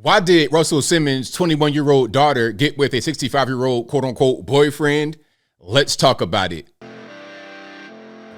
Why did Russell Simmons' 21-year-old daughter get with a 65-year-old quote-unquote boyfriend? Let's talk about it.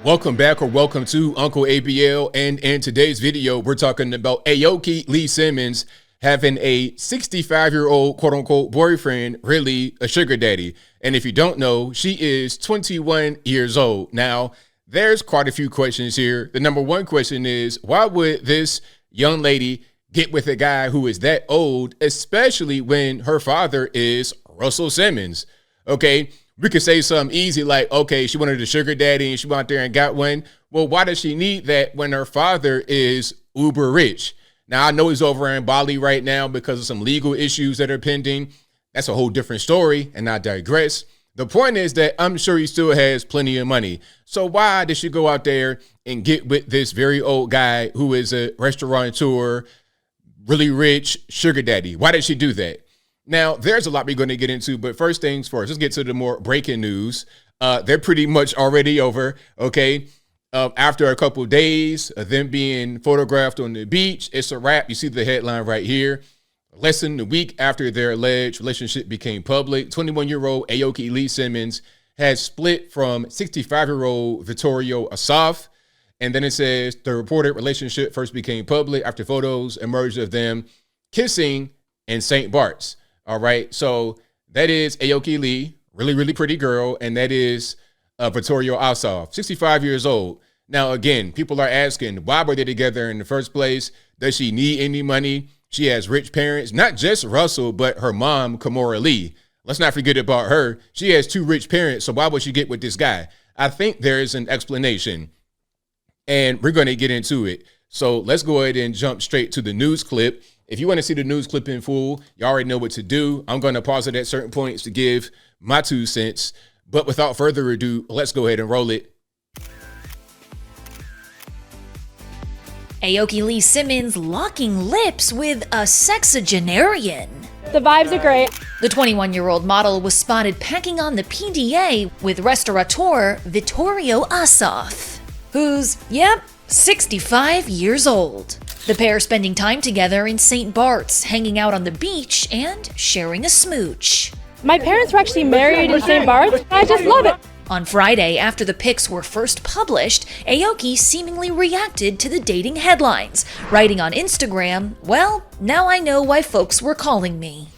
Welcome back, or welcome to Uncle ABL, and in today's video, we're talking about Aoki Lee Simmons having a 65-year-old quote-unquote boyfriend, really a sugar daddy. And if you don't know, she is 21 years old. Now, there's quite a few questions here. The number one question is, why would this young lady get with a guy who is that old, especially when her father is Russell Simmons? Okay, we could say something easy like, okay, she wanted a sugar daddy and she went out there and got one. Well, why does she need that when her father is uber rich? Now, I know he's over in Bali right now because of some legal issues that are pending. That's a whole different story, and I digress. The point is that I'm sure he still has plenty of money. So why did she go out there and get with this very old guy who is a restaurateur, really rich sugar daddy? Why did she do that? Now, there's a lot we're going to get into, but first things first, let's get to the more breaking news. They're pretty much already over, okay? After a couple of days of them being photographed on the beach, it's a wrap. You see the headline right here. Less than a week after their alleged relationship became public, 21-year-old Aoki Lee Simmons has split from 65-year-old Vittorio Asaf. And then it says the reported relationship first became public after photos emerged of them kissing in St. Bart's. All right. So that is Aoki Lee, really, really pretty girl. And that is Vittorio Asaf, 65 years old. Now, again, people are asking, why were they together in the first place? Does she need any money? She has rich parents, not just Russell, but her mom, Kimora Lee. Let's not forget about her. She has two rich parents. So why would she get with this guy? I think there is an explanation, and we're going to get into it. So let's go ahead and jump straight to the news clip. If you want to see the news clip in full, you already know what to do. I'm going to pause it at certain points to give my 2 cents. But without further ado, let's go ahead and roll it. Aoki Lee Simmons locking lips with a sexagenarian. The vibes are great. The 21-year-old model was spotted packing on the PDA with restaurateur Vittorio Asaf, who's, 65 years old. The pair spending time together in St. Bart's, hanging out on the beach and sharing a smooch. My parents were actually married in St. Bart's. I just love it. On Friday, after the pics were first published, Aoki seemingly reacted to the dating headlines, writing on Instagram, "Well, now I know why folks were calling me."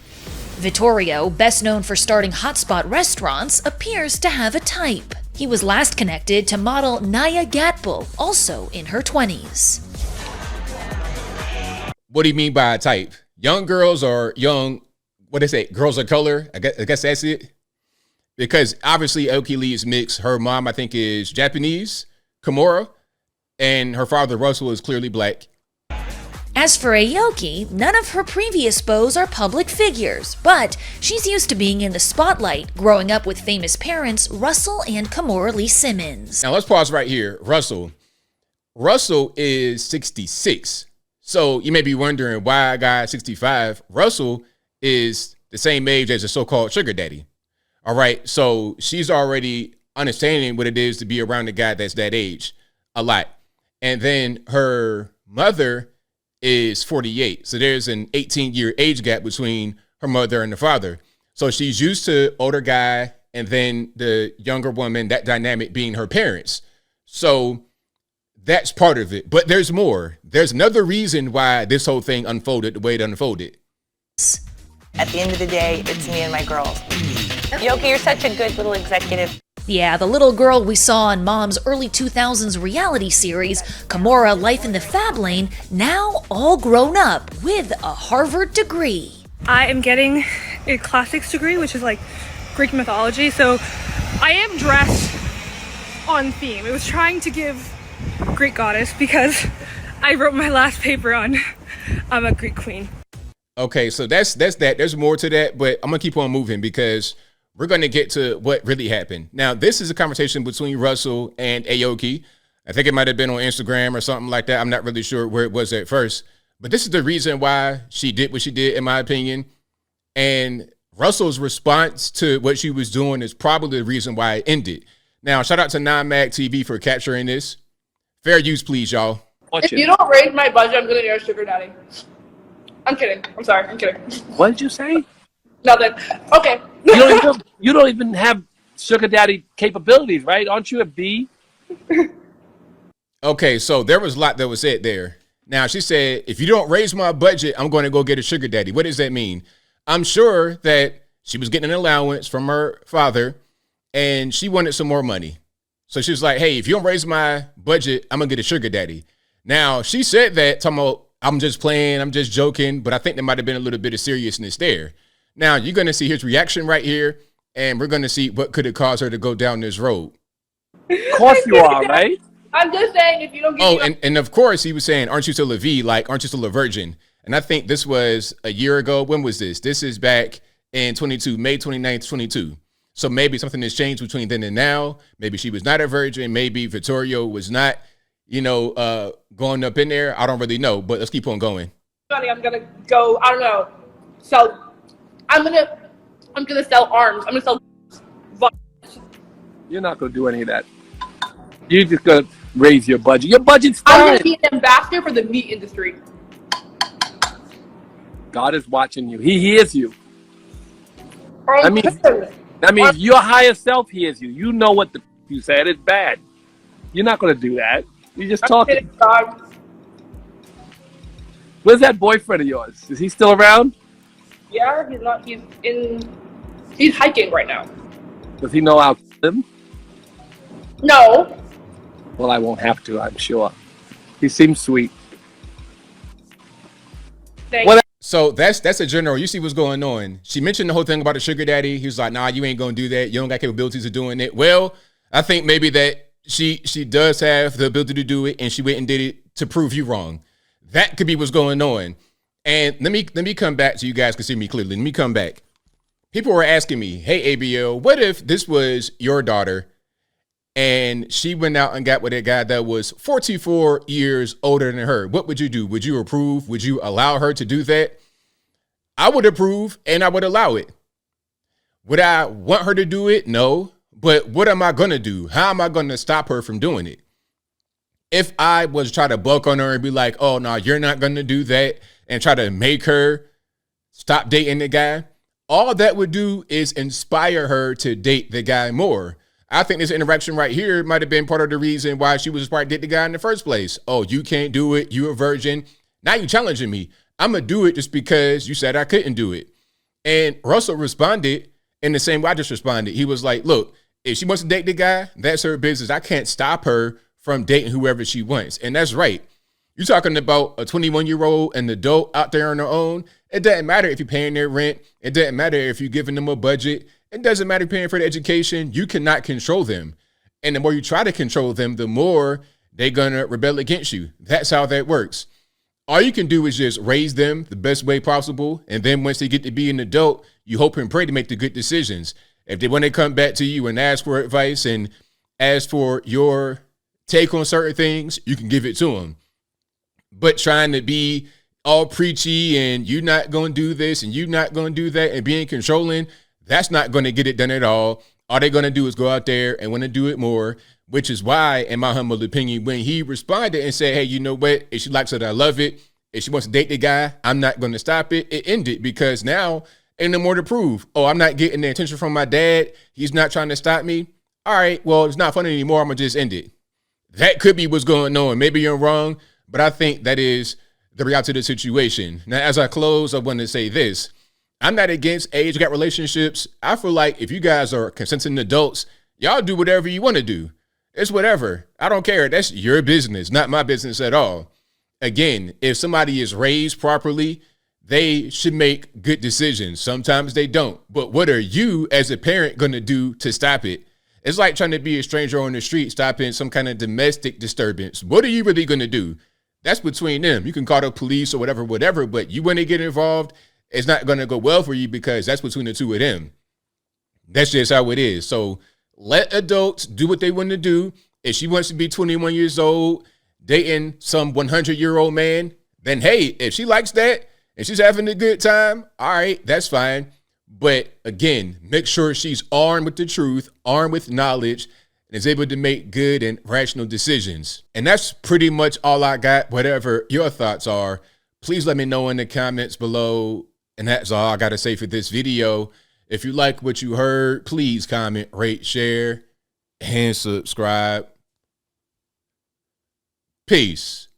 Vittorio, best known for starting hotspot restaurants, appears to have a type. He was last connected to model Naya Gatbull, also in her 20s. What do you mean by a type? Young girls or young, what they say, girls of color? I guess that's it. Because obviously Aoki Lee is mixed. Her mom, I think, is Japanese, Kimora, and her father, Russell, is clearly black. As for Aoki, none of her previous beaux are public figures, but she's used to being in the spotlight, growing up with famous parents Russell and Kimora Lee Simmons. Now let's pause right here. Russell is 66. So you may be wondering why a guy 65. Russell is the same age as a so-called sugar daddy. All right, so she's already understanding what it is to be around a guy that's that age a lot. And then her mother is 48. So there's an 18-year age gap between her mother and the father. So she's used to older guy and then the younger woman, that dynamic being her parents. So that's part of it. But there's more. There's another reason why this whole thing unfolded the way it unfolded. At the end of the day, it's me and my girls. Aoki, you're such a good little executive. Yeah, the little girl we saw on Mom's early 2000s reality series, Kimora Life in the Fab Lane, now all grown up with a Harvard degree. I am getting a classics degree, which is like Greek mythology, so I am dressed on theme. It was trying to give Greek goddess because I wrote my last paper on I'm a Greek queen. Okay, so that's that. There's more to that, but I'm gonna keep on moving because we're gonna get to what really happened. Now, this is a conversation between Russell and Aoki. I think it might have been on Instagram or something like that. I'm not really sure where it was at first, but this is the reason why she did what she did, in my opinion. And Russell's response to what she was doing is probably the reason why it ended. Now, shout out to Non-Mag TV for capturing this. Fair use, please, y'all. If you don't raise my budget, I'm gonna get a sugar daddy. I'm kidding. I'm sorry. I'm kidding. What did you say? Nothing. Okay. You don't even have sugar daddy capabilities, right? Aren't you a B? Okay, so there was a lot that was said there. Now, she said, if you don't raise my budget, I'm going to go get a sugar daddy. What does that mean? I'm sure that she was getting an allowance from her father and she wanted some more money. So she was like, hey, if you don't raise my budget, I'm going to get a sugar daddy. Now, she said that, talking about, I'm just playing, I'm just joking, but I think there might have been a little bit of seriousness there. Now, you're going to see his reaction right here, and we're going to see what could have caused her to go down this road. Of course you are, right? I'm just saying, if you don't get and of course he was saying, aren't you still a V? Like, aren't you still a virgin? And I think this was a year ago. When was this? This is back in 22, May 29th, 22. So maybe something has changed between then and now. Maybe she was not a virgin. Maybe Vittorio was not, going up in there. I don't really know, but let's keep on going. money, I'm gonna go, I don't know, I'm gonna sell arms. I'm gonna sell You're not going to do any of that. You're just going to raise your budget. Your budget's I'm fine. gonna be an ambassador for the meat industry. God is watching you. He hears you. I That means your higher self hears you. You know what you said is bad. You're not going to do that. You're just talking. Where's that boyfriend of yours? Is he still around? Yeah, he's not. He's hiking right now. Does he know how to live? No. Well, I won't have to, I'm sure. He seems sweet. Thanks. So that's a general. You see what's going on. She mentioned the whole thing about the sugar daddy. He was like, nah, you ain't going to do that. You don't got capabilities of doing it. Well, I think maybe that she does have the ability to do it, and she went and did it to prove you wrong. That could be what's going on. And let me come back so you guys can see me clearly. Let me come back. People were asking me, hey, ABL, what if this was your daughter and she went out and got with a guy that was 44 years older than her? What would you do? Would you approve? Would you allow her to do that? I would approve and I would allow it. Would I want her to do it? No. But what am I going to do? How am I going to stop her from doing it? If I was try to buck on her and be like, oh, no, you're not going to do that, and try to make her stop dating the guy, all that would do is inspire her to date the guy more. I think this interaction right here might have been part of the reason why she was inspired to date the guy in the first place. Oh, you can't do it. You a virgin. Now you challenging me. I'm going to do it just because you said I couldn't do it. And Russell responded in the same way I just responded. He was like, look, if she wants to date the guy, that's her business. I can't stop her from dating whoever she wants. And that's right. You're talking about a 21-year-old, an adult out there on their own. It doesn't matter if you're paying their rent. It doesn't matter if you're giving them a budget. It doesn't matter if you're paying for the education. You cannot control them. And the more you try to control them, the more they're going to rebel against you. That's how that works. All you can do is just raise them the best way possible. And then once they get to be an adult, you hope and pray to make the good decisions. If they want to come back to you and ask for advice and ask for your take on certain things, you can give it to them. But trying to be all preachy and you're not going to do this and you're not going to do that and being controlling, that's not going to get it done at all. All they're going to do is go out there and want to do it more, which is why, in my humble opinion, when he responded and said, hey, you know what? If she likes it, I love it. If she wants to date the guy, I'm not going to stop it. It ended because now ain't no more to prove. Oh, I'm not getting the attention from my dad. He's not trying to stop me. All right, well, it's not fun anymore. I'm going to just end it. That could be what's going on. Maybe you're wrong, but I think that is the reality of the situation. Now, as I close, I want to say this. I'm not against age-gap relationships. I feel like if you guys are consenting adults, y'all do whatever you want to do. It's whatever. I don't care. That's your business, not my business at all. Again, if somebody is raised properly, they should make good decisions. Sometimes they don't. But what are you as a parent going to do to stop it? It's like trying to be a stranger on the street, stopping some kind of domestic disturbance. What are you really going to do? That's between them. You can call the police or whatever, but you want to get involved, it's not going to go well for you because that's between the two of them. That's just how it is. So let adults do what they want to do. If she wants to be 21 years old, dating some 100-year-old man, then hey, if she likes that and she's having a good time, all right, that's fine. But again, make sure she's armed with the truth, armed with knowledge, and is able to make good and rational decisions. And that's pretty much all I got. Whatever your thoughts are, Please let me know in the comments below. And that's all I got to say for this video. If you like what you heard, please comment, rate, share, and subscribe. Peace.